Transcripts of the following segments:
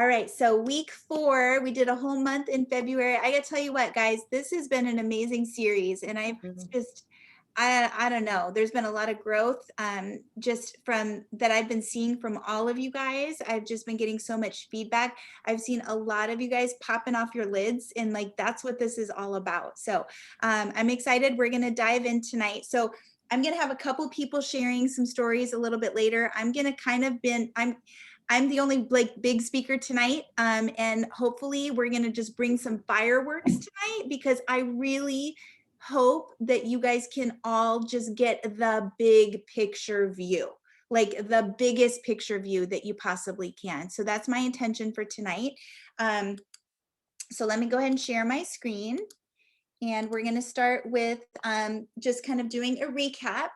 All right, so week 4, we did a whole month in February. I gotta tell you what, guys, this has been an amazing series, and I've Mhm. just, I don't know. There's been a lot of growth, just from that I've been seeing from all of you guys. I've just been getting so much feedback. I've seen a lot of you guys popping off your lids, and like that's what this is all about. So I'm excited. We're gonna dive in tonight. So I'm gonna have a couple people sharing some stories a little bit later. I'm gonna kind of been I'm the only like big speaker tonight, and hopefully we're gonna just bring some fireworks tonight because I really hope that you guys can all just get the big picture view, like the biggest picture view that you possibly can. So that's my intention for tonight. Um, so let me go ahead and share my screen. And we're going to start with just kind of doing a recap.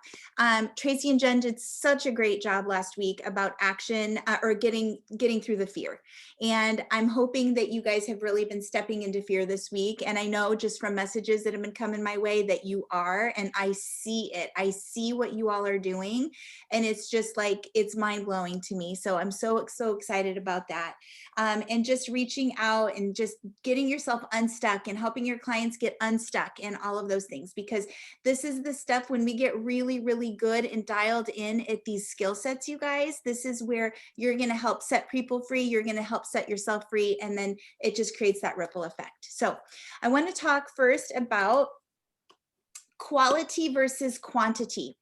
Tracy and Jen did such a great job last week about action or getting through the fear. And I'm hoping that you guys have really been stepping into fear this week. And I know just from messages that have been coming my way that you are, and I see it. I see what you all are doing. And it's just like, it's mind blowing to me. So I'm so excited about that. And just reaching out and just getting yourself unstuck and helping your clients get unstuck and all of those things, because this is the stuff when we get really good and dialed in at these skill sets, you guys, this is where you're going to help set people free. You're going to help set yourself free. And then it just creates that ripple effect. So I want to talk first about quality versus quantity.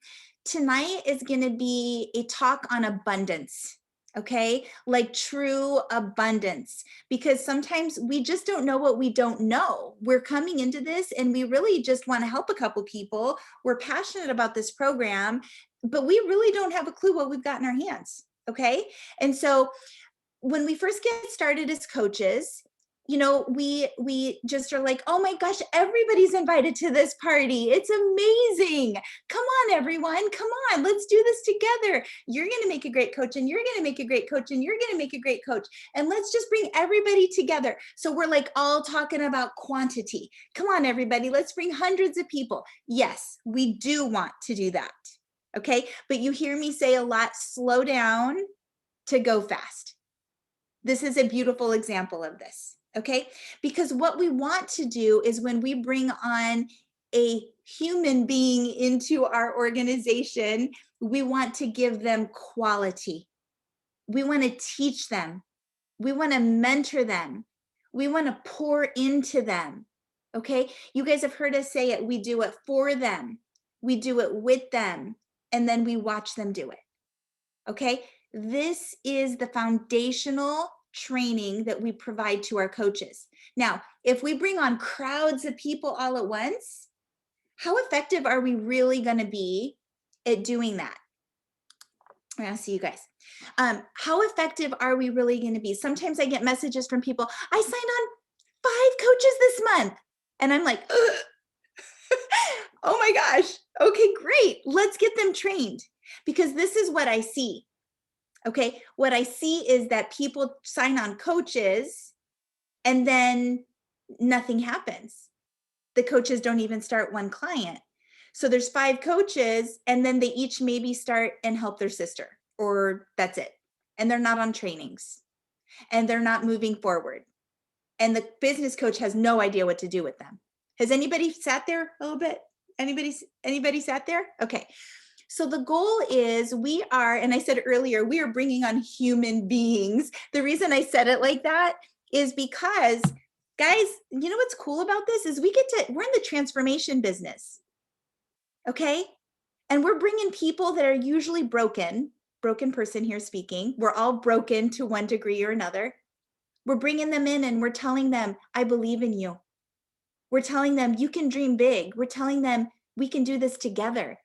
Tonight is going to be a talk on abundance. Okay, like true abundance, because sometimes we just don't know what we don't know. We're coming into this and we really just want to help a couple people. We're passionate about this program, but we really don't have a clue what we've got in our hands. Okay, and so when we first get started as coaches, you know, we just are like, oh my gosh, everybody's invited to this party, it's amazing, come on everyone, come on, let's do this together. You're going to make a great coach, and you're going to make a great coach, and you're going to make a great coach, and let's just bring everybody together. So we're like all talking about quantity. Come on everybody, let's bring hundreds of people. Yes, we do want to do that. Okay, but you hear me say a lot, slow down to go fast. This is a beautiful example of this, okay? Because what we want to do is when we bring on a human being into our organization, we want to give them quality. We want to teach them. We want to mentor them. We want to pour into them, okay? You guys have heard us say it. We do it for them. We do it with them, and then we watch them do it. Okay, this is the foundational training that we provide to our coaches. Now, if we bring on crowds of people all at once, how effective are we really going to be at doing that? I'll see you guys. How effective are we really going to be? Sometimes I get messages from people, I signed on 5 coaches this month. And I'm like, oh my gosh, okay, great. Let's get them trained, because this is what I see. Okay, what I see is that people sign on coaches and then nothing happens. The coaches don't even start one client. So there's 5 coaches, and then they each maybe start and help their sister, or that's it. And they're not on trainings, and they're not moving forward. And the business coach has no idea what to do with them. Has anybody sat there a little bit? Anybody sat there? Okay. So the goal is we are, and I said earlier, we are bringing on human beings. The reason I said it like that is because, guys, you know what's cool about this is we're in the transformation business, okay? And we're bringing people that are usually broken person here speaking. We're all broken to one degree or another. We're bringing them in and we're telling them, I believe in you. We're telling them you can dream big. We're telling them we can do this together.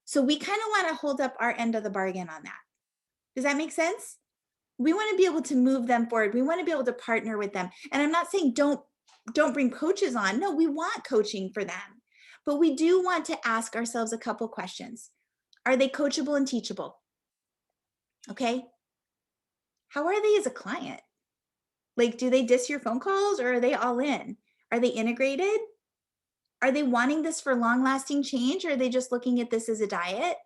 So we kind of want to hold up our end of the bargain on that. Does that make sense? We want to be able to move them forward. We want to be able to partner with them. And I'm not saying don't bring coaches on. No, we want coaching for them. But we do want to ask ourselves a couple questions. Are they coachable and teachable? Okay? How are they as a client? Like, do they diss your phone calls, or are they all in? Are they integrated? Are they wanting this for long lasting change, or are they just looking at this as a diet?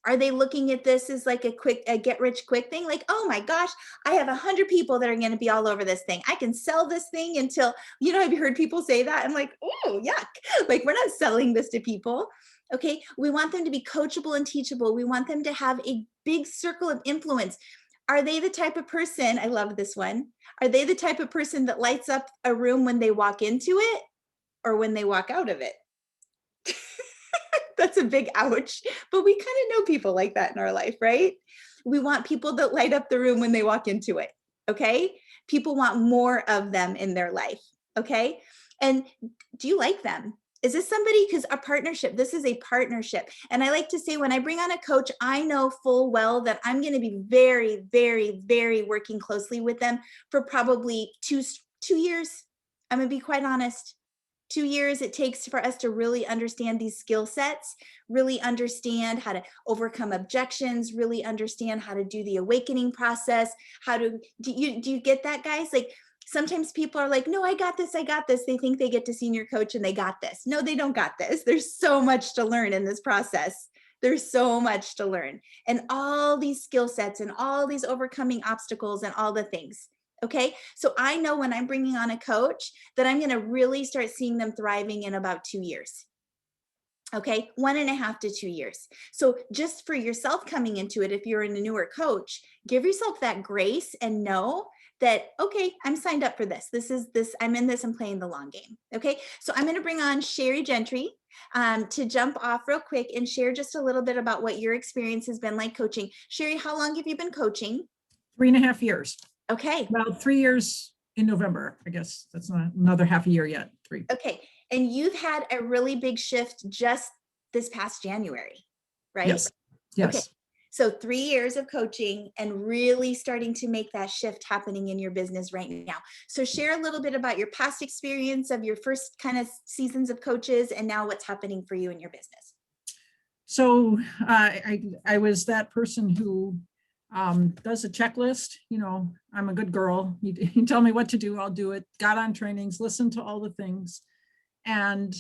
Are they looking at this as like a get rich quick thing? Like, oh my gosh, I have 100 people that are going to be all over this thing. I can sell this thing until, have you heard people say that? I'm like, oh, yuck. Like, we're not selling this to people. Okay. We want them to be coachable and teachable. We want them to have a big circle of influence. Are they the type of person? I love this one. Are they the type of person that lights up a room when they walk into it or when they walk out of it? That's a big ouch, but we kind of know people like that in our life, right? We want people that light up the room when they walk into it. Okay. People want more of them in their life. Okay. And do you like them? Is this somebody, because a partnership, this is a partnership. And I like to say, when I bring on a coach, I know full well that I'm going to be very, very, very working closely with them for probably two years. I'm going to be quite honest. 2 years it takes for us to really understand these skill sets, really understand how to overcome objections, really understand how to do the awakening process. Do you get that, guys? Like, sometimes people are like, no, I got this. They think they get to senior coach and they got this. No, they don't got this. There's so much to learn in this process. There's so much to learn, and all these skill sets and all these overcoming obstacles and all the things. Okay. So I know when I'm bringing on a coach that I'm going to really start seeing them thriving in about 2 years. Okay. 1.5 to 2 years. So just for yourself coming into it, if you're a newer coach, give yourself that grace and know that, okay, I'm signed up for this. I'm in this and playing the long game. Okay. So I'm going to bring on Sherry Gentry to jump off real quick and share just a little bit about what your experience has been like coaching. Sherry, how long have you been coaching? 3.5 years. Okay. Well, 3 years in November. I guess that's not another half a year yet. 3. Okay. And you've had a really big shift just this past January, right? Yes. Yes. Okay. So 3 years of coaching and really starting to make that shift happening in your business right now. So share a little bit about your past experience of your first kind of seasons of coaches and now what's happening for you in your business. So I was that person who does a checklist. I'm a good girl. You tell me what to do, I'll do it. Got on trainings, listened to all the things. And,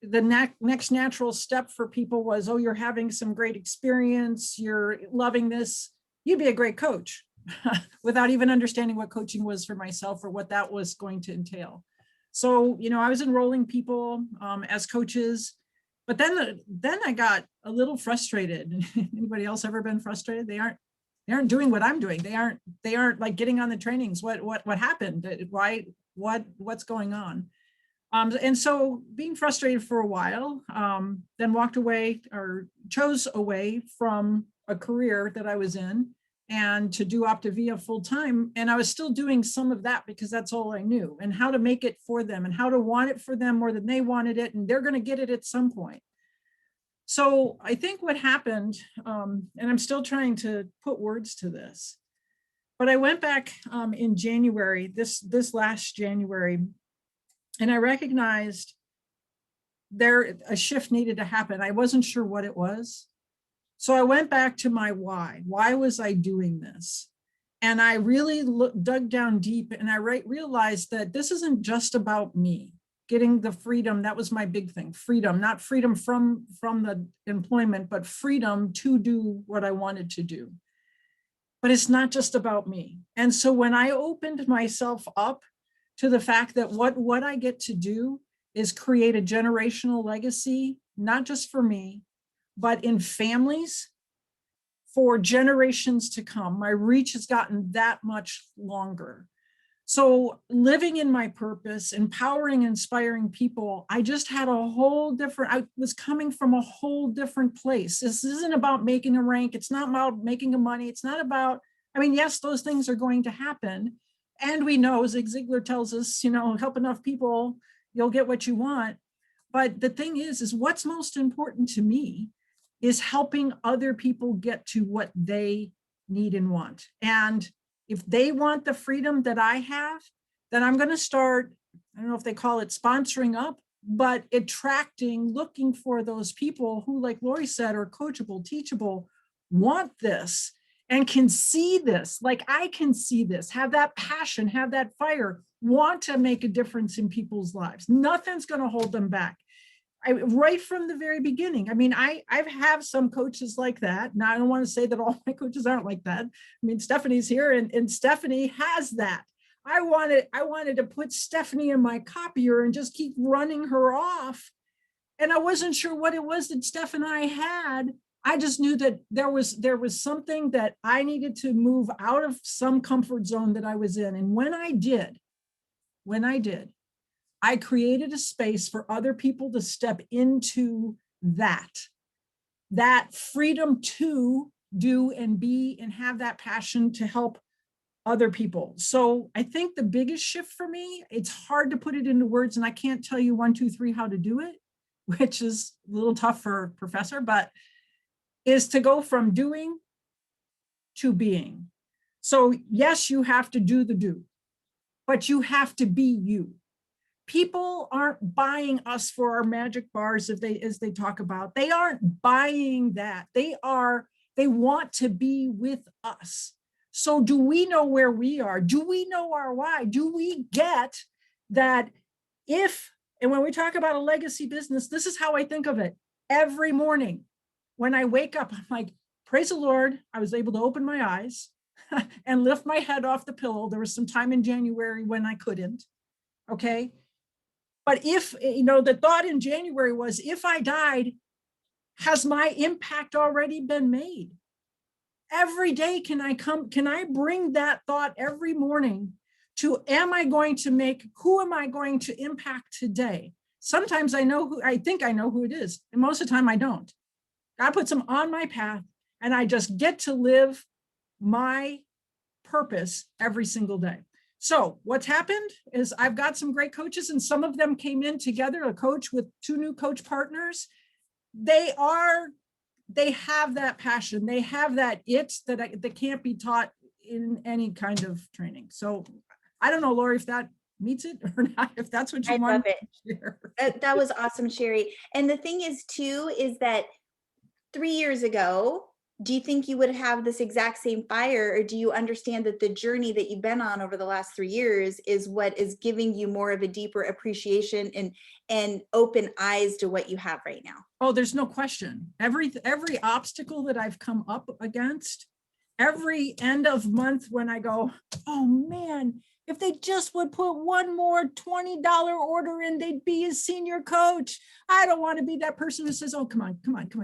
the next natural step for people was, oh, you're having some great experience, you're loving this, you'd be a great coach, without even understanding what coaching was for myself or what that was going to entail. So, I was enrolling people as coaches. But then I got a little frustrated. Anybody else ever been frustrated? They aren't doing what I'm doing. They aren't like getting on the trainings. What happened? Why? What's going on? And so being frustrated for a while, then walked away or chose away from a career that I was in and to do Optavia full time. And I was still doing some of that because that's all I knew, and how to make it for them and how to want it for them more than they wanted it. And they're going to get it at some point. So I think what happened, and I'm still trying to put words to this, but I went back in January, this last January, and I recognized a shift needed to happen. I wasn't sure what it was. So I went back to my why. Why was I doing this? And I really dug down deep, and I realized that this isn't just about me getting the freedom. That was my big thing. Freedom, not freedom from the employment, but freedom to do what I wanted to do. But it's not just about me. And so when I opened myself up to the fact that what I get to do is create a generational legacy, not just for me, but in families for generations to come. My reach has gotten that much longer. So living in my purpose, empowering, inspiring people, I just had I was coming from a whole different place. This isn't about making a rank. It's not about making a money. It's not about, yes, those things are going to happen. And we know, Zig Ziglar tells us, help enough people, you'll get what you want. But the thing is what's most important to me is helping other people get to what they need and want. And if they want the freedom that I have, then I'm going to start, I don't know if they call it sponsoring up, but looking for those people who, like Lori said, are coachable, teachable, want this and can see this, like I can see this, have that passion, have that fire, want to make a difference in people's lives. Nothing's going to hold them back. right from the very beginning. I mean, I've have some coaches like that. Now, I don't want to say that all my coaches aren't like that. I mean, Stephanie's here and Stephanie has that. I wanted to put Stephanie in my copier and just keep running her off. And I wasn't sure what it was that Steph and I had. I just knew that there was something that I needed to move out of some comfort zone that I was in. And when I did, I created a space for other people to step into that freedom to do and be and have that passion to help other people. So I think the biggest shift for me, it's hard to put it into words, and I can't tell you 1, 2, 3 how to do it, which is a little tough for a professor, but is to go from doing to being. So yes, you have to do the do, but you have to be you. People aren't buying us for our magic bars as they talk about. They aren't buying that. They want to be with us. So do we know where we are? Do we know our why? Do we get that and when we talk about a legacy business, this is how I think of it. Every morning when I wake up, I'm like, praise the Lord, I was able to open my eyes and lift my head off the pillow. There was some time in January when I couldn't, okay? But if, the thought in January was, if I died, has my impact already been made? Every day, can I bring that thought every morning to, who am I going to impact today? Sometimes I think I know who it is. And most of the time I don't. God puts them on my path and I just get to live my purpose every single day. So what's happened is I've got some great coaches, and some of them came in together, a coach with 2 new coach partners. They have that passion. They have that that can't be taught in any kind of training. So I don't know, Lori, if that meets it or not, if that's what you want. I love it. That was awesome, Sherry. And the thing is too, is that 3 years ago, do you think you would have this exact same fire, or do you understand that the journey that you've been on over the last 3 years is what is giving you more of a deeper appreciation and open eyes to what you have right now? Oh, there's no question. Every obstacle that I've come up against, every end of month when I go, oh man, if they just would put one more $20 order in, they'd be a senior coach. I don't want to be that person who says, oh, come on,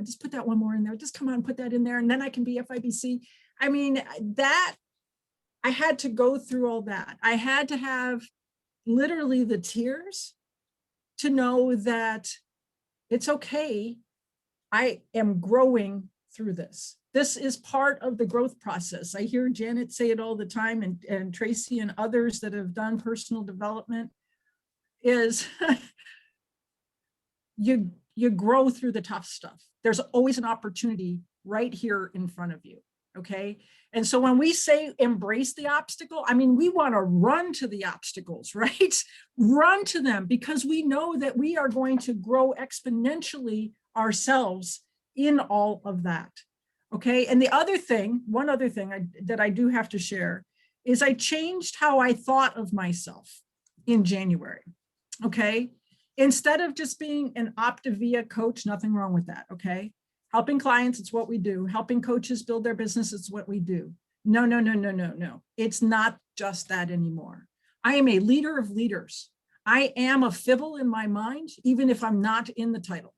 just put that one more in there. Just come on, put that in there. And then I can be FIBC. I mean, that I had to go through all that. I had to have literally the tears to know that it's okay. I am growing through this. This is part of the growth process. I hear Janet say it all the time, and Tracy and others that have done personal development, is you grow through the tough stuff. There's always an opportunity right here in front of you, okay? And so when we say embrace the obstacle, I mean, we want to run to the obstacles, right? Run to them, because we know that we are going to grow exponentially ourselves in all of that. Okay. And one other thing that I do have to share is I changed how I thought of myself in January. Okay. Instead of just being an Optavia coach, nothing wrong with that. Okay. Helping clients, it's what we do. Helping coaches build their business, it's what we do. No. It's not just that anymore. I am a leader of leaders. I am a Fibble in my mind, even if I'm not in the title.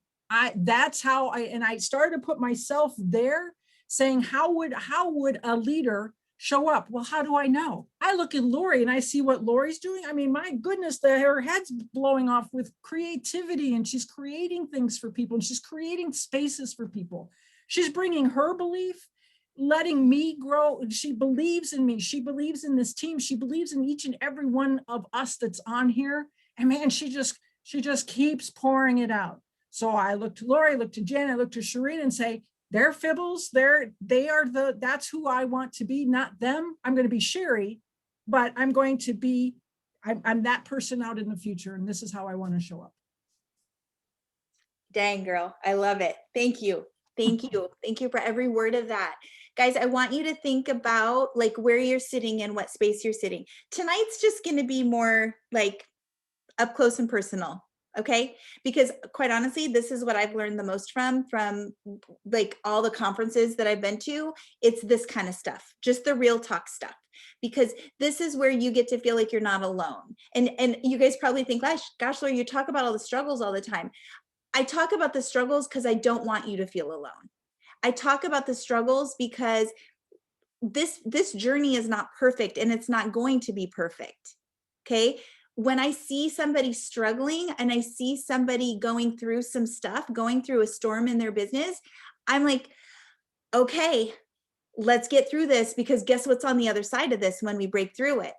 That's how I started to put myself there, saying, how would a leader show up? Well, how do I know? I look at Lori and I see what Lori's doing. I mean, my goodness, her head's blowing off with creativity, and she's creating things for people, and she's creating spaces for people. She's bringing her belief, letting me grow. She believes in me. She believes in this team. She believes in each and every one of us that's on here. And man, she just keeps pouring it out. So I look to Lori, I look to Jen, I look to Shireen and say, they're Fibbles. That's who I want to be, not them. I'm going to be Sherry, but I'm that person out in the future. And this is how I want to show up. Dang, girl. I love it. Thank you. Thank you. Thank you for every word of that. Guys, I want you to think about like where you're sitting and what space you're sitting. Tonight's just going to be more like up close and personal. Okay. Because quite honestly, this is what I've learned the most from like all the conferences that I've been to. It's this kind of stuff, just the real talk stuff, because this is where you get to feel like you're not alone. And you guys probably think, gosh, Laura, you talk about all the struggles all the time. I talk about the struggles because I don't want you to feel alone. I talk about the struggles because this journey is not perfect, and it's not going to be perfect. Okay. When I see somebody struggling and I see somebody going through some stuff, going through a storm in their business, I'm like, okay, let's get through this, because guess what's on the other side of this when we break through it?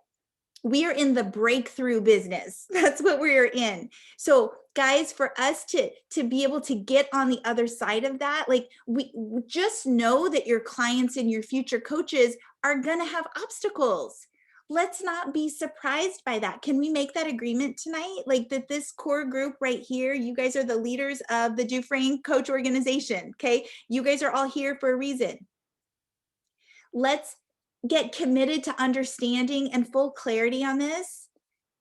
We are in the breakthrough business. That's what we're in. So guys, for us to be able to get on the other side of that, like we just know that your clients and your future coaches are going to have obstacles. Let's not be surprised by that. Can we make that agreement tonight? Like that this core group right here, you guys are the leaders of the Dufresne Coach Organization. Okay. You guys are all here for a reason. Let's get committed to understanding and full clarity on this.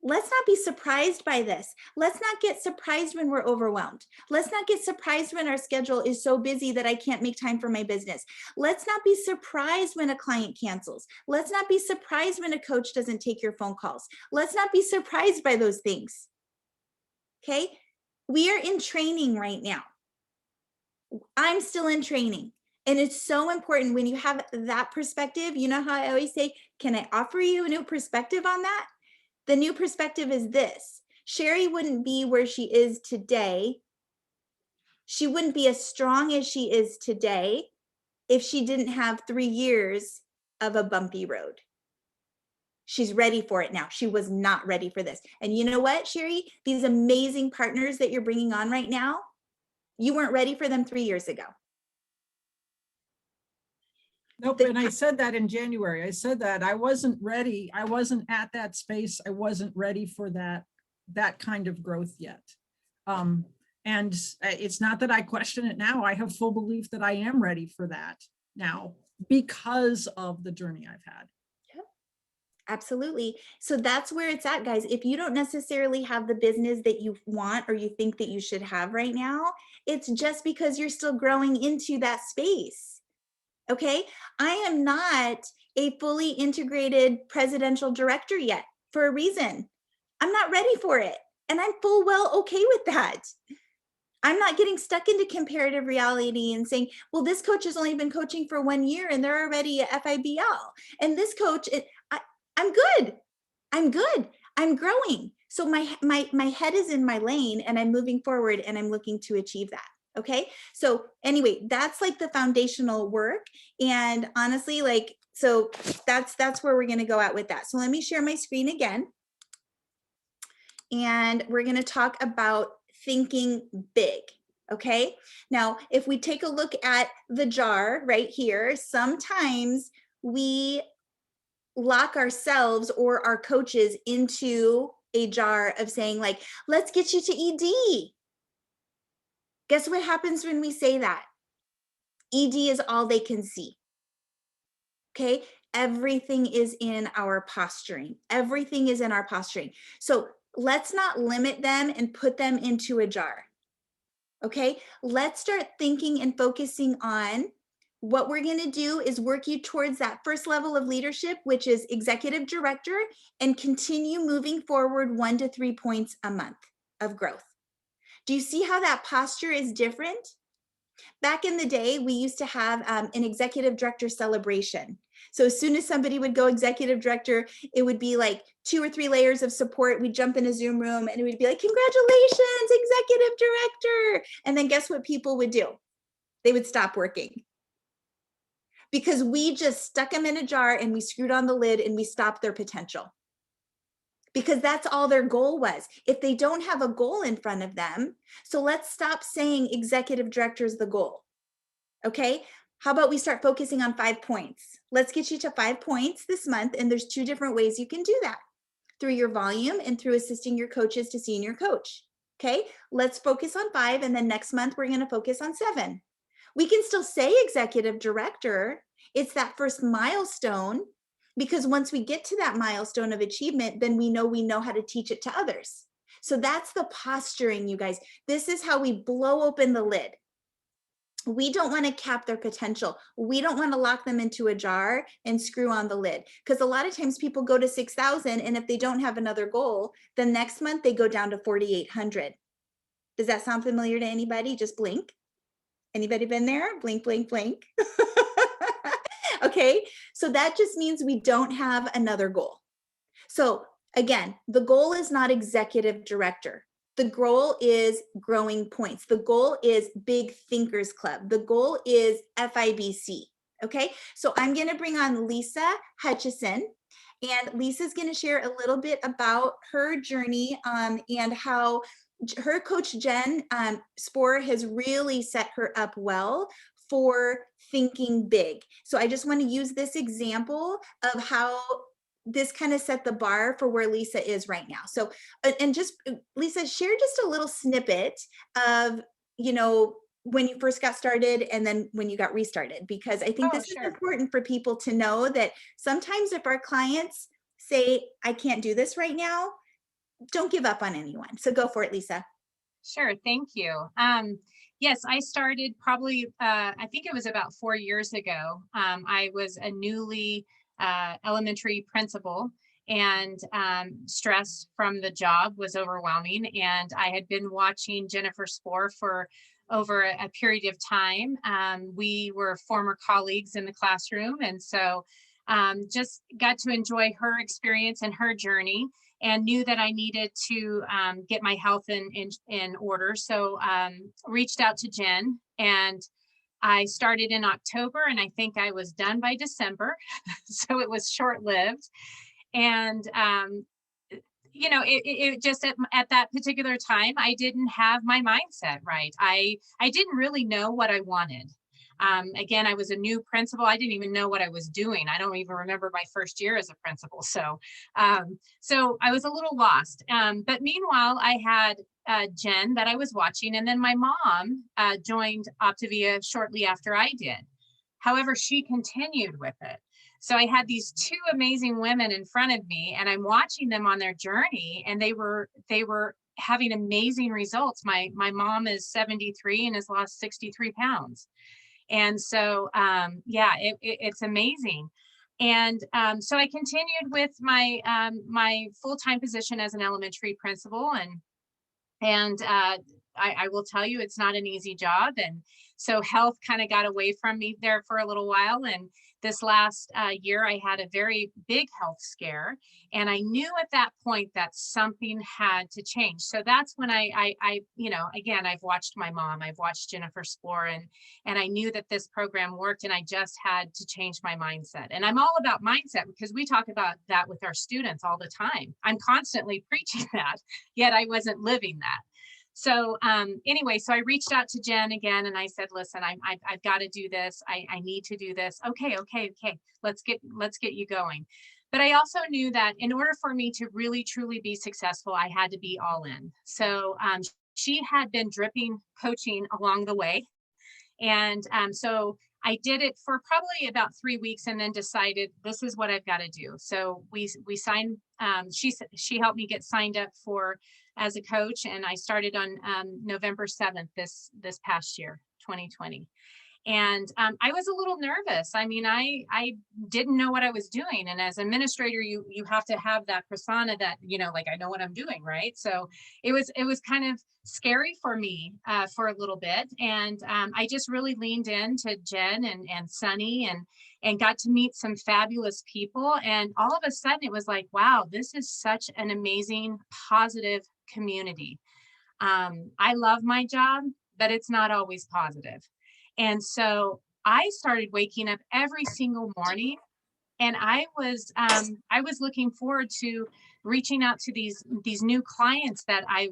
Let's not be surprised by this. Let's not get surprised when we're overwhelmed. Let's not get surprised when our schedule is so busy that I can't make time for my business. Let's not be surprised when a client cancels. Let's not be surprised when a coach doesn't take your phone calls. Let's not be surprised by those things. Okay? We are in training right now. I'm still in training. And it's so important when you have that perspective. You know how I always say, can I offer you a new perspective on that? The new perspective is this: Sherry wouldn't be where she is today. She wouldn't be as strong as she is today if she didn't have 3 years of a bumpy road. She's ready for it now. She was not ready for this. And you know what, Sherry? These amazing partners that you're bringing on right now, you weren't ready for them 3 years ago. Nope. And I said that in January. I said that I wasn't ready. I wasn't at that space. I wasn't ready for that kind of growth yet. And it's not that I question it now. I have full belief that I am ready for that now because of the journey I've had. Yep. Absolutely. So that's where it's at, guys. If you don't necessarily have the business that you want or you think that you should have right now, it's just because you're still growing into that space. Okay, I am not a fully integrated presidential director yet for a reason. I'm not ready for it. And I'm full well okay with that. I'm not getting stuck into comparative reality and saying, well, this coach has only been coaching for 1 year and they're already at FIBL. And this coach, I'm good. I'm good. I'm growing. So my head is in my lane and I'm moving forward and I'm looking to achieve that. Okay. So anyway, that's like the foundational work. And honestly, like, so that's where we're going to go out with that. So let me share my screen again. And we're going to talk about thinking big. Okay. Now, if we take a look at the jar right here, sometimes we lock ourselves or our coaches into a jar of saying like, let's get you to ED. Guess what happens when we say that? ED is all they can see. Okay. Everything is in our posturing. Everything is in our posturing. So let's not limit them and put them into a jar. Okay. Let's start thinking and focusing on what we're going to do is work you towards that first level of leadership, which is executive director, and continue moving forward 1 to 3 points a month of growth. Do you see how that posture is different? Back in the day, we used to have an executive director celebration. So as soon as somebody would go executive director, it would be like 2 or 3 layers of support. We'd jump in a Zoom room and it would be like, congratulations, executive director. And then guess what people would do? They would stop working. Because we just stuck them in a jar and we screwed on the lid and we stopped their potential. Because that's all their goal was. If they don't have a goal in front of them, so let's stop saying executive director is the goal. Okay, how about we start focusing on 5 points? Let's get you to 5 points this month. And there's 2 different ways you can do that: through your volume and through assisting your coaches to senior coach. Okay, let's focus on 5. And then next month, we're going to focus on 7. We can still say executive director. It's that first milestone. Because once we get to that milestone of achievement, then we know how to teach it to others. So that's the posturing, you guys. This is how we blow open the lid. We don't want to cap their potential. We don't want to lock them into a jar and screw on the lid. Because a lot of times people go to 6,000, and if they don't have another goal, then next month they go down to 4,800. Does that sound familiar to anybody? Just blink. Anybody been there? Blink, blink, blink. Okay, so that just means we don't have another goal. So again, the goal is not executive director. The goal is growing points. The goal is Big Thinkers Club. The goal is FIBC. Okay, so I'm going to bring on Lisa Hutchison, and Lisa's going to share a little bit about her journey and how her coach Jen Spohr has really set her up well for thinking big. So I just want to use this example of how this kind of set the bar for where Lisa is right now. So, and just Lisa, share just a little snippet of, you know, when you first got started and then when you got restarted, because I think this is important for people to know that sometimes if our clients say, I can't do this right now, don't give up on anyone. So go for it, Lisa. Sure, thank you. Yes, I started probably, I think it was about 4 years ago. I was a newly elementary principal, and stress from the job was overwhelming. And I had been watching Jennifer Spohr for over a period of time. We were former colleagues in the classroom, and so just got to enjoy her experience and her journey, and knew that I needed to get my health in order. So reached out to Jen, and I started in October, and I think I was done by December. So it was short-lived. And, you know, it just at that particular time, I didn't have my mindset right. I didn't really know what I wanted. Again, I was a new principal. I didn't even know what I was doing. I don't even remember my first year as a principal. So, so I was a little lost. But meanwhile, I had Jen that I was watching, and then my mom joined Optavia shortly after I did. However, she continued with it. So I had these two amazing women in front of me, and I'm watching them on their journey, and they were having amazing results. My mom is 73 and has lost 63 pounds. And so, yeah, it's amazing. And so I continued with my my full-time position as an elementary principal, and I will tell you, it's not an easy job. And so health kind of got away from me there for a little while. And this last year, I had a very big health scare. And I knew at that point that something had to change. So that's when I you know, again, I've watched my mom, I've watched Jennifer Spohr, and I knew that this program worked, and I just had to change my mindset. And I'm all about mindset, because we talk about that with our students all the time. I'm constantly preaching that, yet I wasn't living that. So anyway, so I reached out to Jen again, and I said, listen, I've got to do this. I need to do this. Okay. Let's get you going. But I also knew that in order for me to really, truly be successful, I had to be all in. So she had been dripping coaching along the way. And so I did it for probably about 3 weeks, and then decided this is what I've got to do. So we signed, she helped me get signed up for as a coach, and I started on November 7th, this past year, 2020. And I was a little nervous. I mean, I didn't know what I was doing. And as an administrator, you have to have that persona that, you know, like, I know what I'm doing, right? So it was kind of scary for me for a little bit. And I just really leaned into Jen and Sunny, and got to meet some fabulous people. And all of a sudden it was like, wow, this is such an amazing, positive community. I love my job, but it's not always positive. And so I started waking up every single morning, and I was looking forward to reaching out to these new clients that I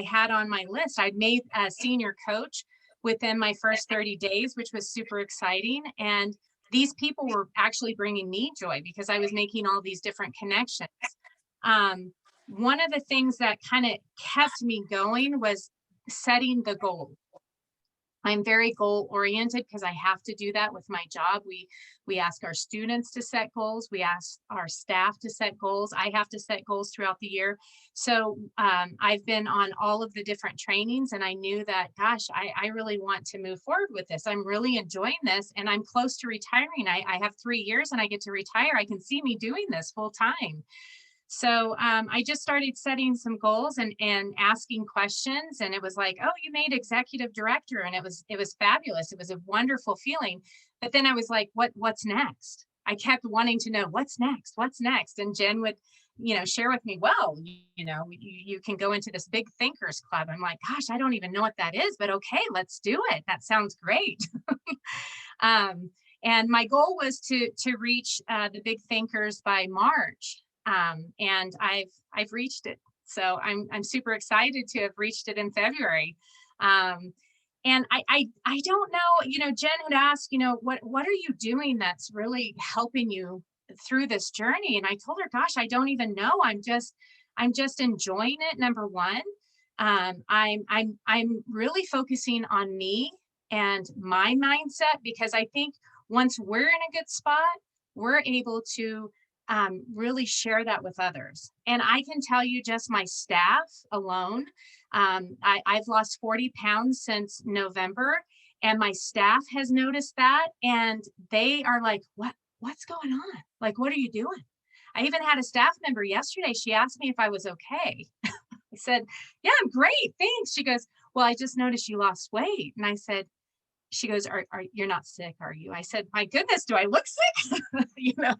had on my list. I'd made a senior coach within my first 30 days, which was super exciting. And these people were actually bringing me joy, because I was making all these different connections. One of the things that kind of kept me going was setting the goal. I'm very goal oriented because I have to do that with my job. We ask our students to set goals. We ask our staff to set goals. I have to set goals throughout the year. So I've been on all of the different trainings, and I knew that, gosh, I really want to move forward with this. I'm really enjoying this, and I'm close to retiring. I have 3 years and I get to retire. I can see me doing this full time. So I just started setting some goals and asking questions, and it was like, oh, you made executive director, and it was fabulous. It was a wonderful feeling. But then I was like, what's next? I kept wanting to know what's next, and Jen would, share with me, well, you can go into this big thinkers club. I'm like, gosh, I don't even know what that is, but okay, let's do it. That sounds great. And my goal was to reach the big thinkers by March. And I've reached it. So I'm super excited to have reached it in February. And I don't know, Jen had asked, what are you doing that's really helping you through this journey? And I told her, gosh, I don't even know. I'm just enjoying it. Number one, I'm really focusing on me and my mindset, because I think once we're in a good spot, we're able to really share that with others. And I can tell you, just my staff alone, I've lost 40 pounds since November, and my staff has noticed that, and they are like, what's going on? Like, what are you doing? I even had a staff member yesterday. She asked me if I was okay. I said, yeah, I'm great, thanks. She goes, well, I just noticed you lost weight. And I said, she goes, are you're not sick, are you? I said, my goodness, do I look sick? No,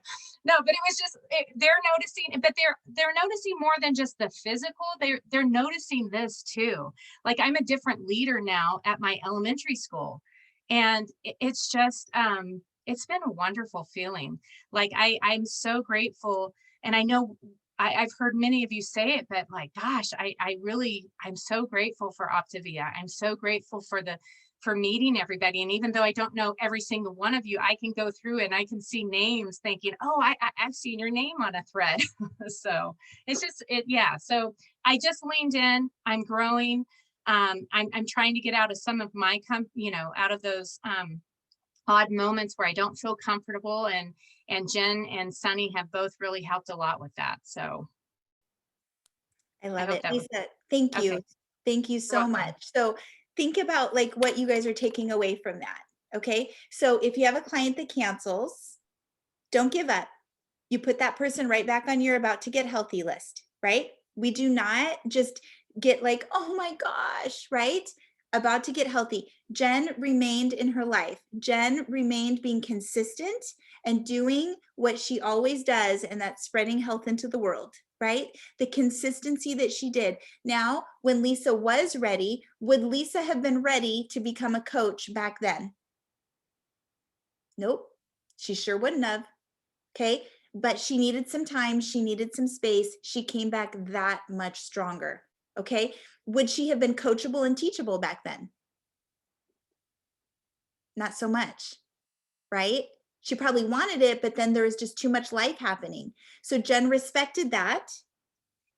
but it was just, they're noticing, but they're noticing more than just the physical. They're noticing this too. Like, I'm a different leader now at my elementary school, and it's just, it's been a wonderful feeling. Like, I'm so grateful, and I know I've heard many of you say it, but like, gosh, I'm so grateful for Optavia. I'm so grateful for meeting everybody. And even though I don't know every single one of you, I can go through and I can see names thinking, oh, I've seen your name on a thread. So it's just, yeah. So I just leaned in, I'm growing. I'm trying to get out of some of my, out of those odd moments where I don't feel comfortable, and Jen and Sunny have both really helped a lot with that. So I love hope it. that was Lisa, thank okay. you. Thank you so Welcome. much. So think about like what you guys are taking away from that. Okay. So if you have a client that cancels, don't give up. You put that person right back on your about to get healthy list, right? We do not just get like, oh my gosh, right? About to get healthy. Jen remained in her life. Jen remained being consistent and doing what she always does, and that's spreading health into the world, right? The consistency that she did. Now, when Lisa was ready, would Lisa have been ready to become a coach back then? Nope, she sure wouldn't have. Okay. But she needed some time. She needed some space. She came back that much stronger. Okay. Would she have been coachable and teachable back then? Not so much, right? She probably wanted it, but then there was just too much life happening. So Jen respected that.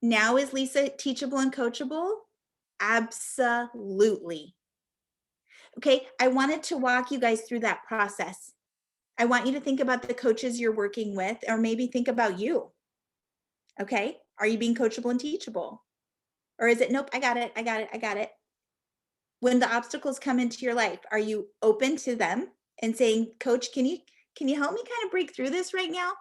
Now is Lisa teachable and coachable? Absolutely. Okay. I wanted to walk you guys through that process. I want you to think about the coaches you're working with, or maybe think about you. Okay. Are you being coachable and teachable? Or is it, nope, I got it. I got it. I got it. When the obstacles come into your life, are you open to them and saying, coach, can you help me kind of break through this right now?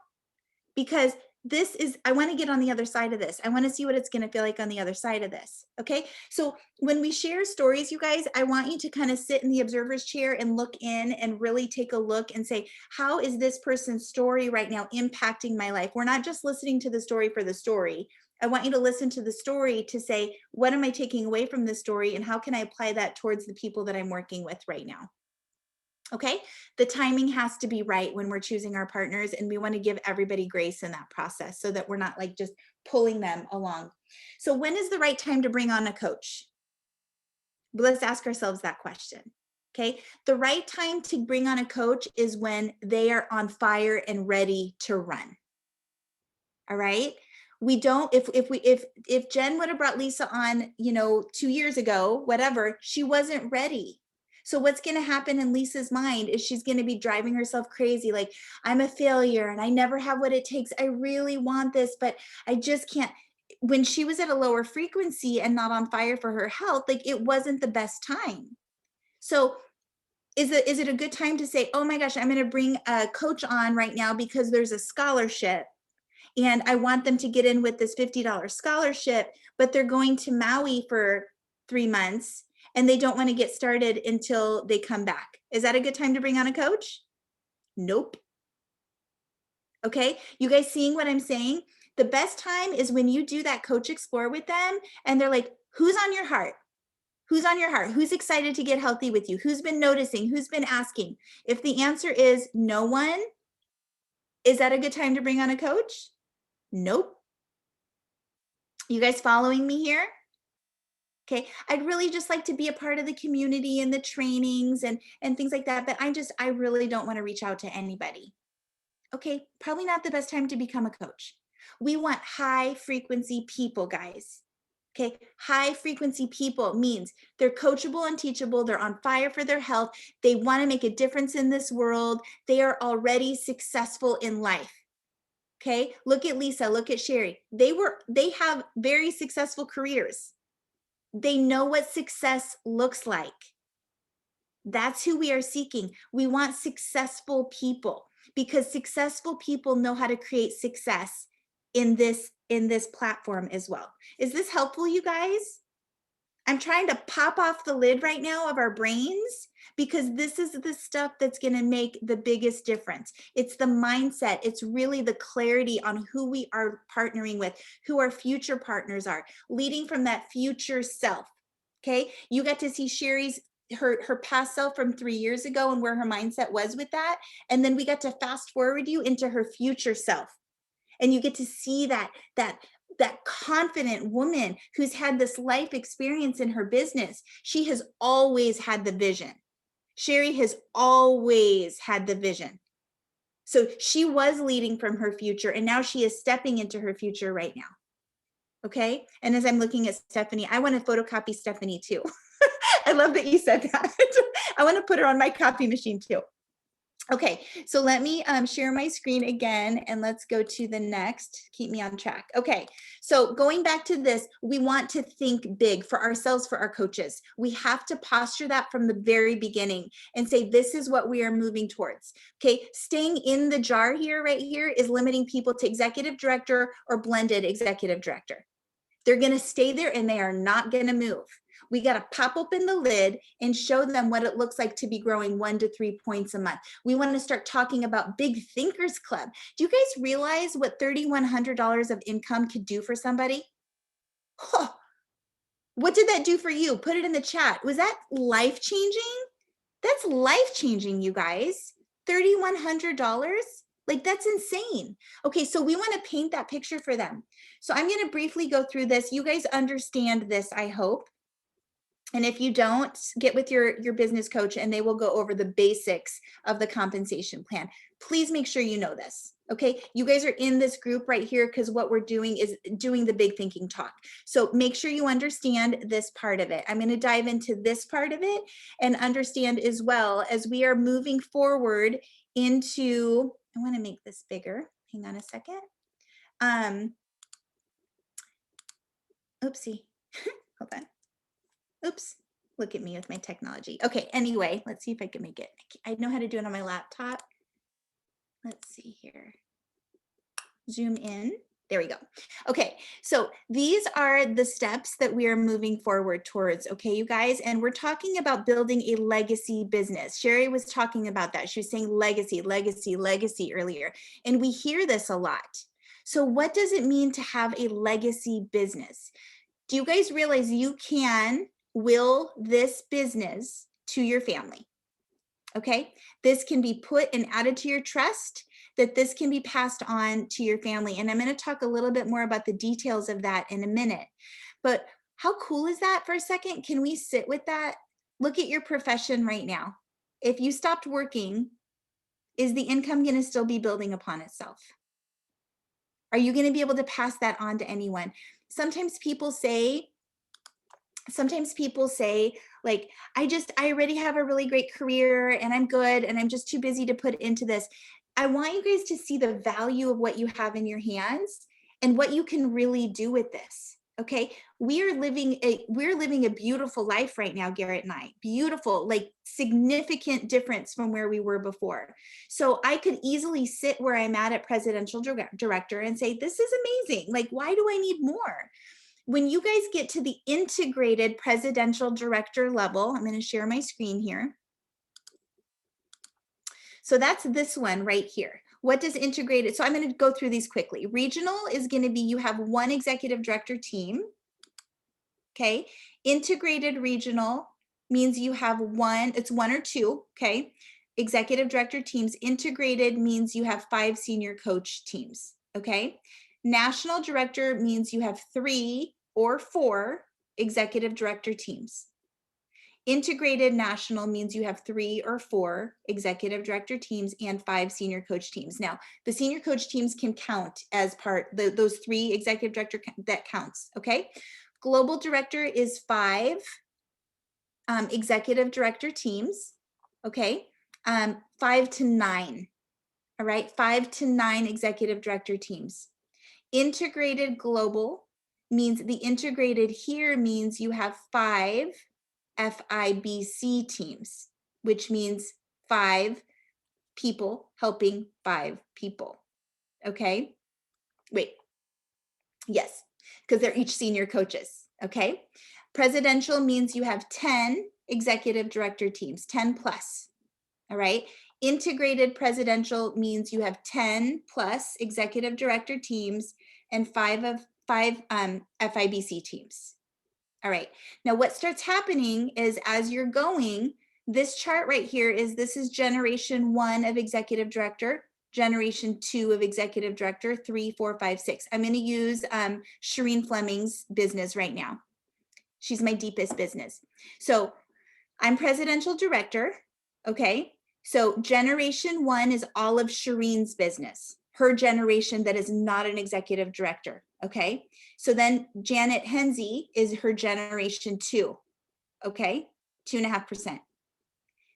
Because this is, I want to get on the other side of this. I want to see what it's going to feel like on the other side of this. Okay. So when we share stories, you guys, I want you to kind of sit in the observer's chair and look in and really take a look and say, how is this person's story right now impacting my life? We're not just listening to the story for the story. I want you to listen to the story to say, what am I taking away from this story? And how can I apply that towards the people that I'm working with right now? Okay, the timing has to be right when we're choosing our partners, and we want to give everybody grace in that process so that we're not like just pulling them along. So when is the right time to bring on a coach? Let's ask ourselves that question. Okay, the right time to bring on a coach is when they are on fire and ready to run. All right. We don't, if Jen would have brought Lisa on, 2 years ago, whatever, she wasn't ready. So what's going to happen in Lisa's mind is she's going to be driving herself crazy. Like, I'm a failure and I never have what it takes. I really want this, but I just can't. When she was at a lower frequency and not on fire for her health, like it wasn't the best time. So is it a good time to say, oh my gosh, I'm going to bring a coach on right now because there's a scholarship and I want them to get in with this $50 scholarship, but they're going to Maui for 3 months and they don't want to get started until they come back. Is that a good time to bring on a coach? Nope. Okay, you guys seeing what I'm saying? The best time is when you do that Coach Explore with them and they're like, who's on your heart? Who's on your heart? Who's excited to get healthy with you? Who's been noticing? Who's been asking? If the answer is no one, is that a good time to bring on a coach? Nope. You guys following me here? Okay, I'd really just like to be a part of the community and the trainings and things like that, but I really don't want to reach out to anybody. Okay, probably not the best time to become a coach. We want high frequency people, guys. Okay, high frequency people means they're coachable and teachable. They're on fire for their health. They want to make a difference in this world. They are already successful in life. Okay, look at Lisa, look at Sherry. They have very successful careers. They know what success looks like. That's who we are seeking. We want successful people because successful people know how to create success in this platform as well. Is this helpful, you guys? I'm trying to pop off the lid right now of our brains because this is the stuff that's going to make the biggest difference. It's the mindset. It's really the clarity on who we are partnering with, who our future partners are, leading from that future self. Okay, you got to see Sherry's her past self from 3 years ago and where her mindset was with that, and then we got to fast forward you into her future self, and you get to see that confident woman who's had this life experience in her business. She has always had the vision. Sherry has always had the vision. So she was leading from her future, and now she is stepping into her future right now. Okay. And as I'm looking at Stephanie, I want to photocopy Stephanie too. I love that you said that. I want to put her on my copy machine too. Okay, so let me share my screen again and let's go to the next. Keep me on track. Okay, so going back to this, we want to think big for ourselves, for our coaches. We have to posture that from the very beginning and say, this is what we are moving towards. Okay, staying in the jar here, right here, is limiting people to executive director or blended executive director. They're going to stay there and they are not going to move. We got to pop open the lid and show them what it looks like to be growing 1 to 3 points a month. We want to start talking about Big Thinkers Club. Do you guys realize what $3,100 of income could do for somebody? Huh. What did that do for you? Put it in the chat. Was that life-changing? That's life-changing, you guys. $3,100? Like, that's insane. Okay, so we want to paint that picture for them. So I'm going to briefly go through this. You guys understand this, I hope. And if you don't, get with your business coach and they will go over the basics of the compensation plan. Please make sure you know this. Okay, you guys are in this group right here because what we're doing is doing the big thinking talk. So make sure you understand this part of it. I'm going to dive into this part of it and understand as well as we are moving forward into, I want to make this bigger. Hang on a second. Oopsie. Hold on. Oops, look at me with my technology. Okay, anyway, let's see if I can make it. I know how to do it on my laptop. Let's see here. Zoom in. There we go. Okay, so these are the steps that we are moving forward towards, okay, you guys? And we're talking about building a legacy business. Sherry was talking about that. She was saying legacy, legacy, legacy earlier. And we hear this a lot. So what does it mean to have a legacy business? Do you guys realize you can will this business to your family? Okay, this can be put and added to your trust, that this can be passed on to your family. And I'm going to talk a little bit more about the details of that in a minute. But how cool is that for a second? Can we sit with that? Look at your profession right now. If you stopped working, is the income going to still be building upon itself? Are you going to be able to pass that on to anyone? Sometimes people say, sometimes people say like, I already have a really great career and I'm good and I'm just too busy to put into this. I want you guys to see the value of what you have in your hands and what you can really do with this. Okay. We're living a beautiful life right now, Garrett and I. Beautiful, like significant difference from where we were before. So I could easily sit where I'm at presidential director and say, this is amazing. Like, why do I need more? When you guys get to the integrated presidential director level, I'm going to share my screen here. So that's this one right here. What does integrated? So I'm going to go through these quickly. Regional is going to be, you have one executive director team. Okay. Integrated regional means you have one, it's one or two. Okay. Executive director teams. Integrated means you have 5 senior coach teams. Okay. National director means you have 3 or 4 executive director teams. Integrated national means you have 3 or 4 executive director teams and 5 senior coach teams. Now, the senior coach teams can count as part, those 3 executive director, that counts, okay? Global director is 5 executive director teams, okay? 5 to 9, all right? 5 to 9 executive director teams. Integrated global means the integrated here means you have 5 FIBC teams, which means 5 people helping 5 people. Okay. Wait. Yes, because they're each senior coaches. Okay. Presidential means you have 10 executive director teams, 10 plus. All right. Integrated presidential means you have 10 plus executive director teams and 5 FIBC teams. All right. Now what starts happening is as you're going, this chart right here this is generation 1 of executive director, generation 2 of executive director, 3, 4, 5, 6. I'm going to use Shireen Fleming's business right now. She's my deepest business. So I'm presidential director. Okay. So generation 1 is all of Shireen's business, her generation that is not an executive director. Okay. So then Janet Henze is her generation 2. Okay. 2.5%.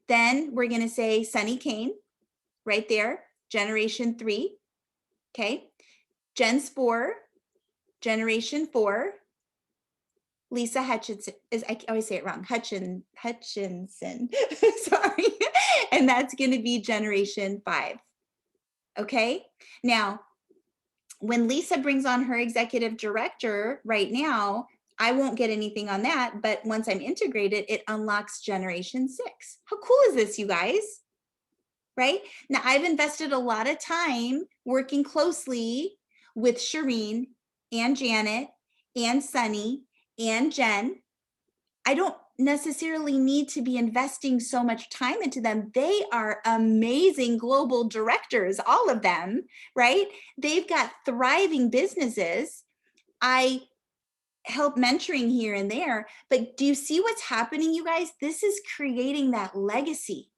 Then we're going to say Sunny Kane right there, generation 3. Okay. Jen Spohr, generation 4. Lisa Hutchinson I always say it wrong. Hutchinson. Sorry. And that's going to be generation 5. Okay. Now, when Lisa brings on her executive director right now, I won't get anything on that. But once I'm integrated, it unlocks generation 6. How cool is this, you guys? Right? Now, I've invested a lot of time working closely with Shireen and Janet and Sunny and Jen. I don't necessarily need to be investing so much time into them. They are amazing global directors, all of them, right? They've got thriving businesses. I help mentoring here and there, but do you see what's happening, you guys? This is creating that legacy.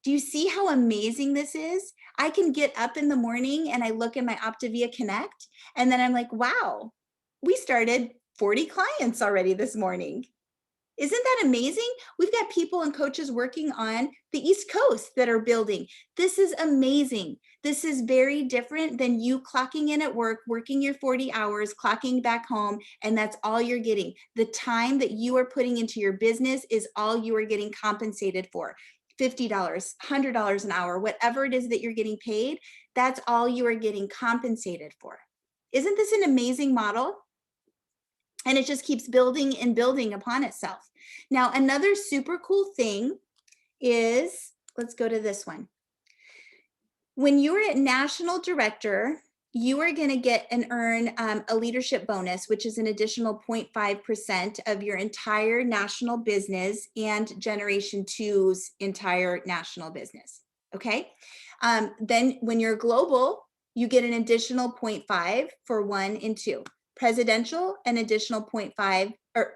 Do you see how amazing this is? I can get up in the morning and I look in my Optavia Connect, and then I'm like, wow, we started 40 clients already this morning. Isn't that amazing? We've got people and coaches working on the East Coast that are building. This is amazing. This is very different than you clocking in at work, working your 40 hours, clocking back home, and that's all you're getting. The time that you are putting into your business is all you are getting compensated for. $50, $100 an hour, whatever it is that you're getting paid, that's all you are getting compensated for. Isn't this an amazing model? And it just keeps building and building upon itself. Now, another super cool thing is, let's go to this one. When you're at national director, you are going to get and earn a leadership bonus, which is an additional 0.5% of your entire national business and generation 2's entire national business. Okay. Then when you're global, you get an additional 0.5 for 1 and 2. Presidential, an additional 0.5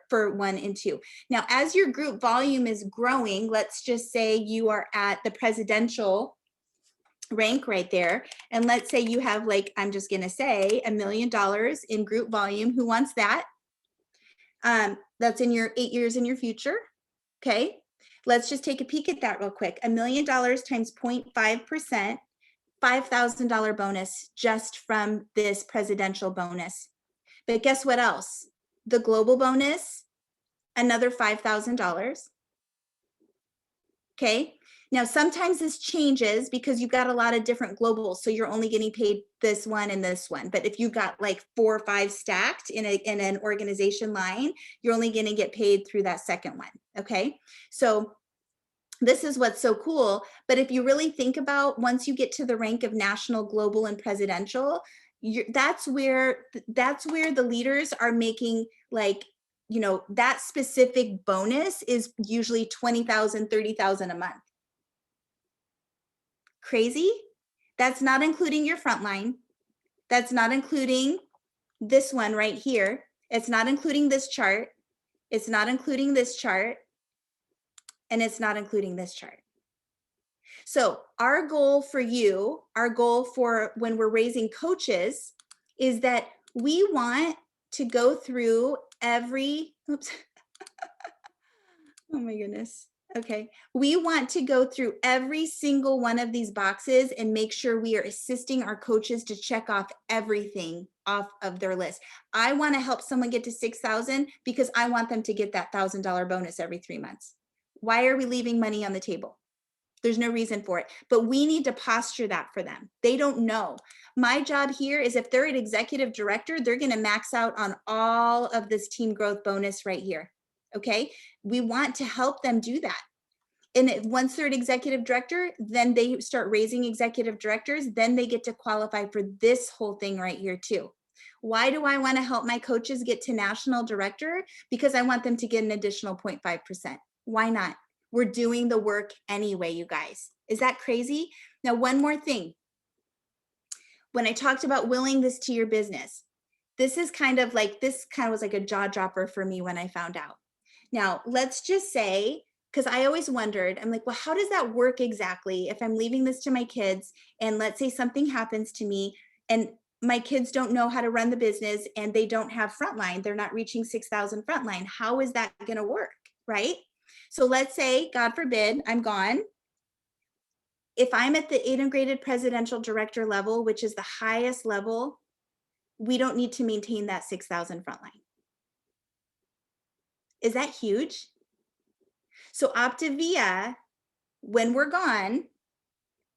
for 1 and 2. Now, as your group volume is growing, let's just say you are at the presidential rank right there. And let's say you have, like, I'm just going to say $1 million in group volume. Who wants that? That's in your 8 years in your future. Okay. Let's just take a peek at that real quick. $1 million times 0.5%, $5,000 bonus just from this presidential bonus. But guess what else? The global bonus, another $5,000. Okay. Now, sometimes this changes because you've got a lot of different globals. So you're only getting paid this one and this one. But if you've got like 4 or 5 stacked in an organization line, you're only going to get paid through that second one. Okay. So this is what's so cool. But if you really think about, once you get to the rank of national, global, and presidential, that's where the leaders are making, like, you know, that specific bonus is usually 20,000, 30,000 a month. Crazy? That's not including your frontline. That's not including this one right here. It's not including this chart. It's not including this chart. And it's not including this chart. So our goal for you, our goal for when we're raising coaches, is that we want to go through every, oops. Oh my goodness. Okay. We want to go through every single one of these boxes and make sure we are assisting our coaches to check off everything off of their list. I want to help someone get to 6,000 because I want them to get that $1,000 bonus every 3 months. Why are we leaving money on the table? There's no reason for it, but we need to posture that for them. They don't know. My job here is, if they're an executive director, they're going to max out on all of this team growth bonus right here. Okay. We want to help them do that. And once they're an executive director, then they start raising executive directors. Then they get to qualify for this whole thing right here too. Why do I want to help my coaches get to national director? Because I want them to get an additional 0.5%. Why not? We're doing the work anyway, you guys. Is that crazy? Now, one more thing. When I talked about willing this to your business, this kind of was like a jaw dropper for me when I found out. Now, let's just say, because I always wondered, I'm like, well, how does that work exactly if I'm leaving this to my kids and let's say something happens to me and my kids don't know how to run the business and they don't have frontline, they're not reaching 6,000 frontline. How is that going to work, right? So let's say, God forbid, I'm gone. If I'm at the integrated presidential director level, which is the highest level, we don't need to maintain that 6,000 frontline. Is that huge? So Optavia, when we're gone,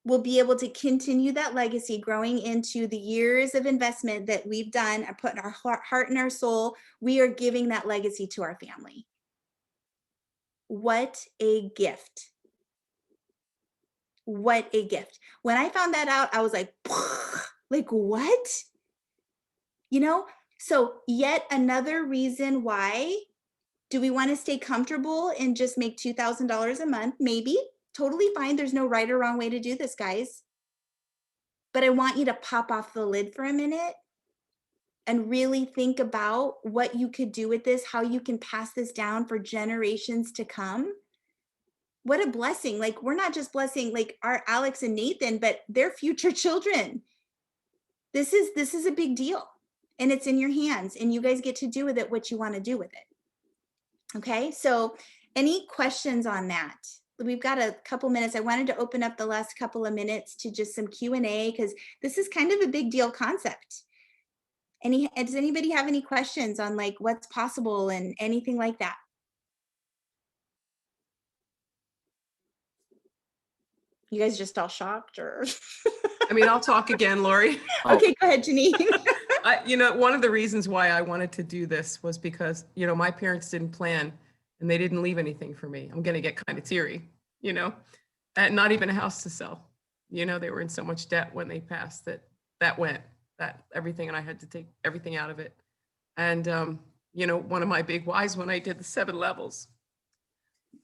will be able to continue that legacy, growing into the years of investment that we've done and put our heart and our soul. We are giving that legacy to our family. What a gift. What a gift. When I found that out, I was like what? You know, so yet another reason why. Do we want to stay comfortable and just make $2,000 a month? Maybe. Totally fine. There's no right or wrong way to do this, guys. But I want you to pop off the lid for a minute and really think about what you could do with this, how you can pass this down for generations to come. What a blessing. Like, we're not just blessing like our Alex and Nathan, but their future children. This is a big deal, and it's in your hands, and you guys get to do with it what you want to do with it. Okay, so any questions on that? We've got a couple minutes. I wanted to open up the last couple of minutes to just some Q&A, because this is kind of a big deal concept. Does anybody have any questions on like what's possible and anything like that? You guys just all shocked, or? I mean, I'll talk again, Lori. Okay, go ahead, Janine. One of the reasons why I wanted to do this was because, my parents didn't plan and they didn't leave anything for me. I'm going to get kind of teary, and not even a house to sell. They were in so much debt when they passed that everything, and I had to take everything out of it. And, one of my big whys when I did the 7 levels,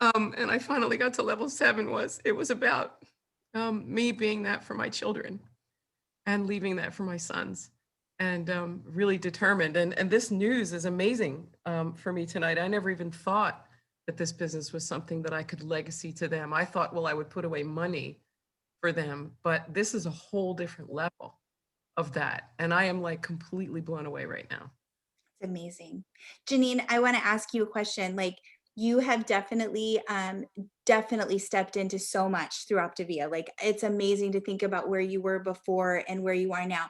and I finally got to level 7 it was about me being that for my children and leaving that for my sons, and really determined. And this news is amazing for me tonight. I never even thought that this business was something that I could legacy to them. I thought, well, I would put away money for them, but this is a whole different level of that. And I am like completely blown away right now. It's amazing. Janine, I want to ask you a question. Like, you have definitely stepped into so much through Optavia. Like, it's amazing to think about where you were before and where you are now.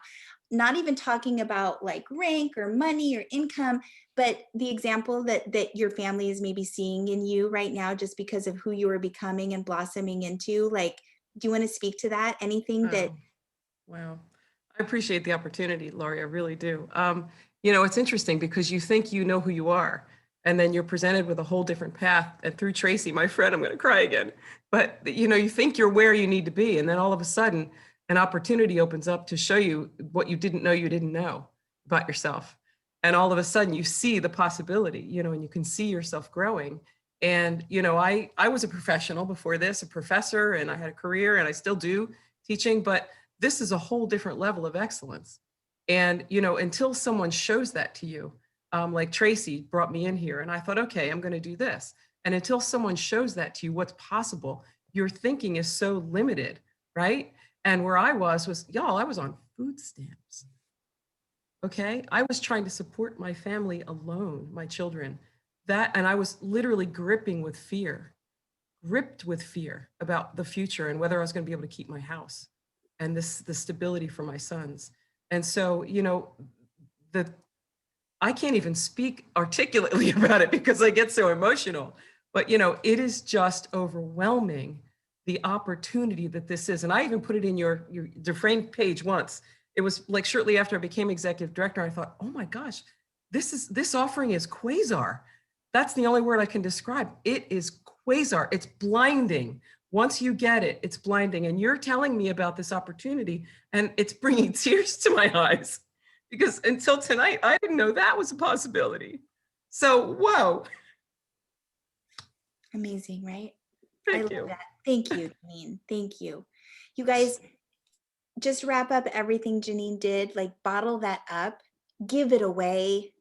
Not even talking about like rank or money or income, but the example that your family is maybe seeing in you right now, just because of who you are becoming and blossoming into. Like, do you want to speak to that? Anything that? Wow. I appreciate the opportunity, Laurie. I really do. It's interesting because you think you know who you are, and then you're presented with a whole different path. And through Tracy, my friend, I'm going to cry again. But you think you're where you need to be, and then all of a sudden, an opportunity opens up to show you what you didn't know about yourself. And all of a sudden, you see the possibility, and you can see yourself growing. And I was a professional before this, a professor, and I had a career, and I still do teaching, but this is a whole different level of excellence. And, until someone shows that to you, like Tracy brought me in here and I thought, okay, I'm going to do this. And until someone shows that to you, what's possible, your thinking is so limited, right? And where I was, y'all, I was on food stamps. Okay. I was trying to support my family alone, my children, and I was literally gripped with fear about the future and whether I was going to be able to keep my house and the stability for my sons. And so, I can't even speak articulately about it because I get so emotional, but it is just overwhelming, the opportunity that this is. And I even put it in your Dufresne page once. It was like shortly after I became executive director, I thought, oh my gosh, this offering is quasar. That's the only word I can describe. It is quasar. It's blinding. Once you get it, it's blinding. And you're telling me about this opportunity and it's bringing tears to my eyes because until tonight, I didn't know that was a possibility. So, whoa. Amazing, right? Thank I you. love that. Thank you, Janine. Thank you. You guys, just wrap up everything Janine did, like bottle that up, give it away.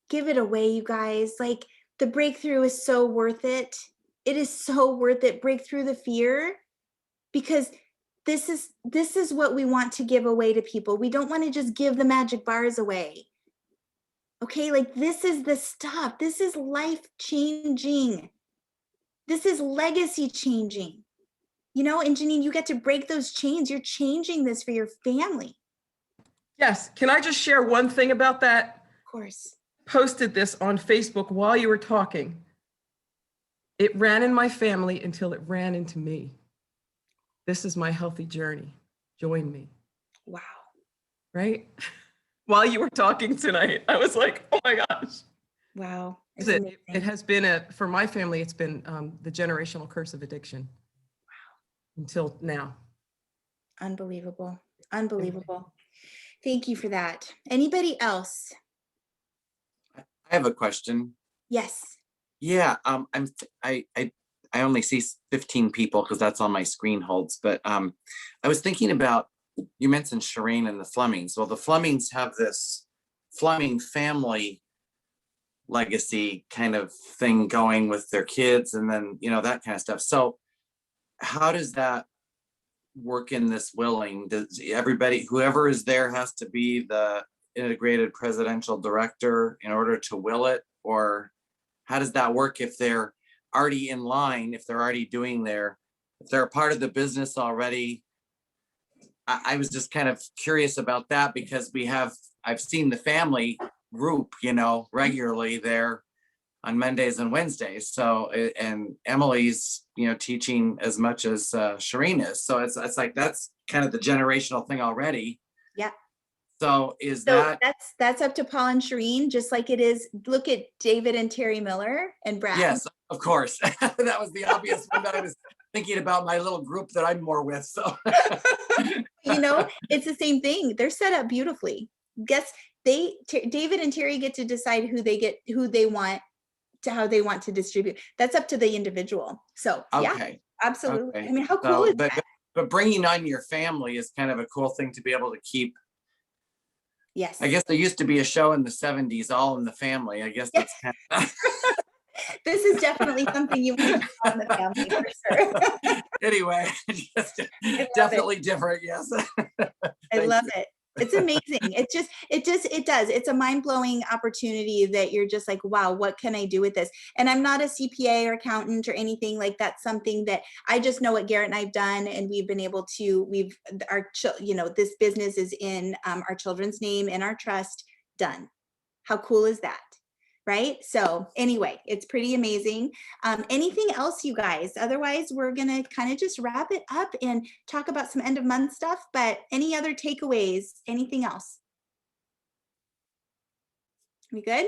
Give it away, you guys. Like, the breakthrough is so worth it. It is so worth it. Break through the fear, because this is what we want to give away to people. We don't want to just give the magic bars away. Okay, like this is the stuff. This is life changing. This is legacy changing. And Janine, you get to break those chains. You're changing this for your family. Yes. Can I just share one thing about that? Of course. Posted this on Facebook while you were talking. It ran in my family until it ran into me. This is my healthy journey. Join me. Wow. Right? While you were talking tonight, I was like, oh my gosh. Wow. It has been for my family, it's been the generational curse of addiction. Wow. Until now. Unbelievable. Unbelievable. Thank you for that. Anybody else? I have a question. Yes. Yeah, I only see 15 people because that's all my screen holds. But I was thinking about, you mentioned Shireen and the Flemings. Well, the Flemings have this Fleming family legacy kind of thing going with their kids, and then that kind of stuff. So, how does that work in this willing? Does everybody, whoever is there, has to be the integrated presidential director in order to will it, or how does that work if they're already in line, if they're already if they're a part of the business already? I was just kind of curious about that because I've seen the family group, regularly there on Mondays and Wednesdays. So, and Emily's, teaching as much as Shireen is. So it's like, that's kind of the generational thing already. Yeah. So that's up to Paul and Shireen, just like it is. Look at David and Terry Miller and Brad. Yes, of course. That was the obvious one that I was thinking about, my little group that I'm more with. So, it's the same thing. They're set up beautifully. David and Terry get to decide how they want to distribute. That's up to the individual. So okay. Yeah, absolutely. Okay. I mean, how cool is that? But bringing on your family is kind of a cool thing to be able to keep. Yes. I guess there used to be a show in the 70s, All in the Family. I guess that's kind of. This is definitely something you want to do in the family for sure. Anyway, definitely different. Yes. I love it. It's amazing. It does. It's a mind-blowing opportunity that you're just like, wow, what can I do with this? And I'm not a CPA or accountant or anything like that. Something that I just know what Garrett and I've done, and we've been able to, this business is in our children's name and our trust, done. How cool is that? Right? So anyway, it's pretty amazing. Anything else, you guys? Otherwise, we're going to kind of just wrap it up and talk about some end of month stuff, but any other takeaways? Anything else? We good?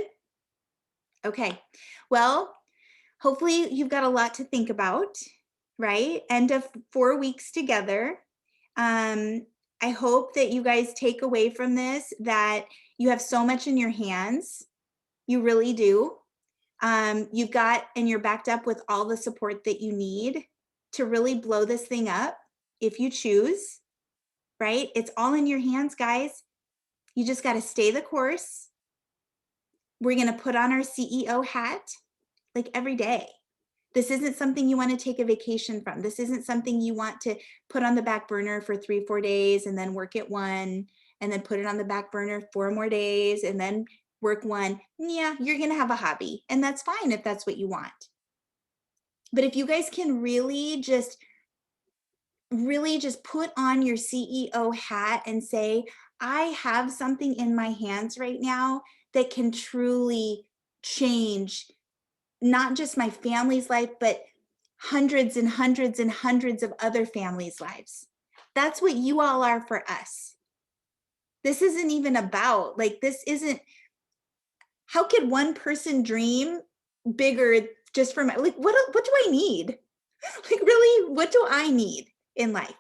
Okay. Well, hopefully you've got a lot to think about, right? End of 4 weeks together. I hope that you guys take away from this that you have so much in your hands. You really do. You've got, and you're backed up with all the support that you need to really blow this thing up if you choose, right? It's all in your hands, guys. You just got to stay the course. We're going to put on our CEO hat like every day. This isn't something you want to take a vacation from. This isn't something you want to put on the back burner for 3-4 days and then work at one, and then put it on the back burner 4 more days and then work one. Yeah, you're going to have a hobby, and that's fine if that's what you want. But if you guys can really just put on your CEO hat and say, I have something in my hands right now that can truly change not just my family's life, but hundreds and hundreds and hundreds of other families' lives. That's what you all are for us. This isn't even about, how could one person dream bigger just for what do I need? Really, what do I need in life?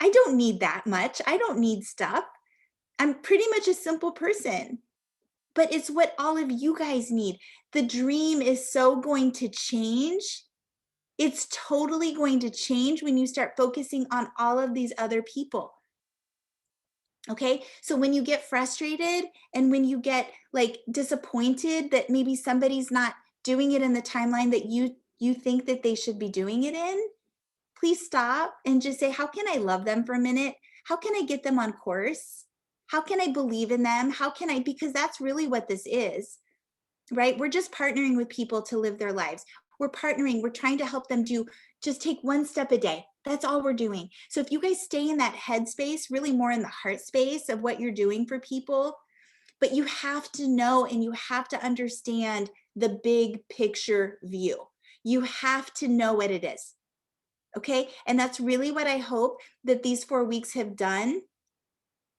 I don't need that much. I don't need stuff. I'm pretty much a simple person, but it's what all of you guys need. The dream is so going to change. It's totally going to change when you start focusing on all of these other people. Okay, so when you get frustrated and when you get disappointed that maybe somebody's not doing it in the timeline that you think that they should be doing it in, please stop and just say, how can I love them for a minute? How can I get them on course? How can I believe in them? Because that's really what this is, right? We're just partnering with people to live their lives. We're trying to help them just take one step a day. That's all we're doing. So if you guys stay in that headspace, really more in the heart space of what you're doing for people, but you have to know and you have to understand the big picture view. You have to know what it is. Okay. And that's really what I hope that these 4 weeks have done,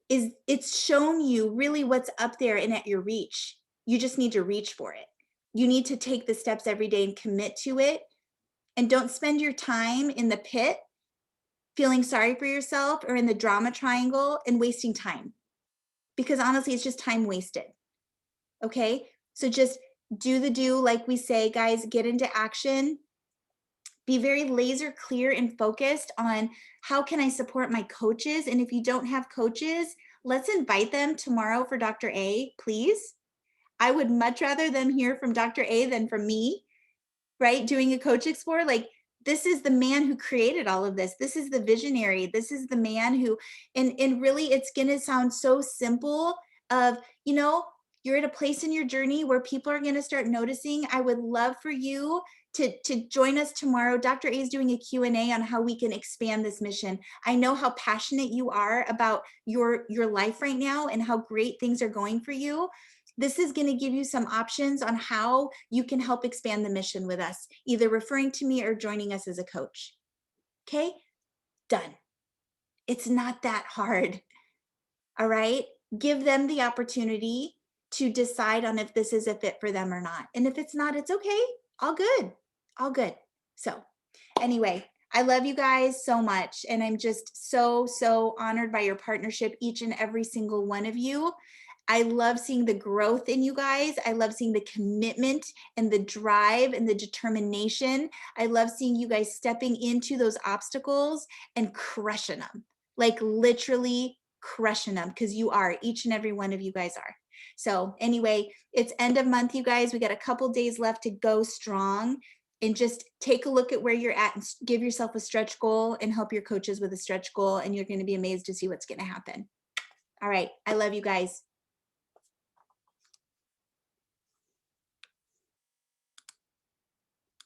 is it's shown you really what's up there and at your reach. You just need to reach for it. You need to take the steps every day and commit to it. And don't spend your time in the pit feeling sorry for yourself or in the drama triangle and wasting time. Because honestly, it's just time wasted. Okay? So just do like we say, guys, get into action. Be very laser clear and focused on how can I support my coaches? And if you don't have coaches, let's invite them tomorrow for Dr. A, please. I would much rather them hear from Dr. A than from me, right? Doing a Coach Explore. This is the man who created all of this. This is the visionary. This is the man who, and really it's going to sound so simple of, you're at a place in your journey where people are going to start noticing. I would love for you to join us tomorrow. Dr. A is doing a Q&A on how we can expand this mission. I know how passionate you are about your life right now and how great things are going for you. This is going to give you some options on how you can help expand the mission with us, either referring to me or joining us as a coach. Okay, done. It's not that hard. All right, give them the opportunity to decide on if this is a fit for them or not. And if it's not, it's okay. All good. All good. So anyway, I love you guys so much. And I'm just so honored by your partnership, each and every single one of you. I love seeing the growth in you guys. I love seeing the commitment and the drive and the determination. I love seeing you guys stepping into those obstacles and crushing them, literally crushing them, because you are, each and every one of you guys are. So anyway, it's end of month, you guys. We got a couple days left to go strong, and just take a look at where you're at and give yourself a stretch goal and help your coaches with a stretch goal. And you're going to be amazed to see what's going to happen. All right. I love you guys.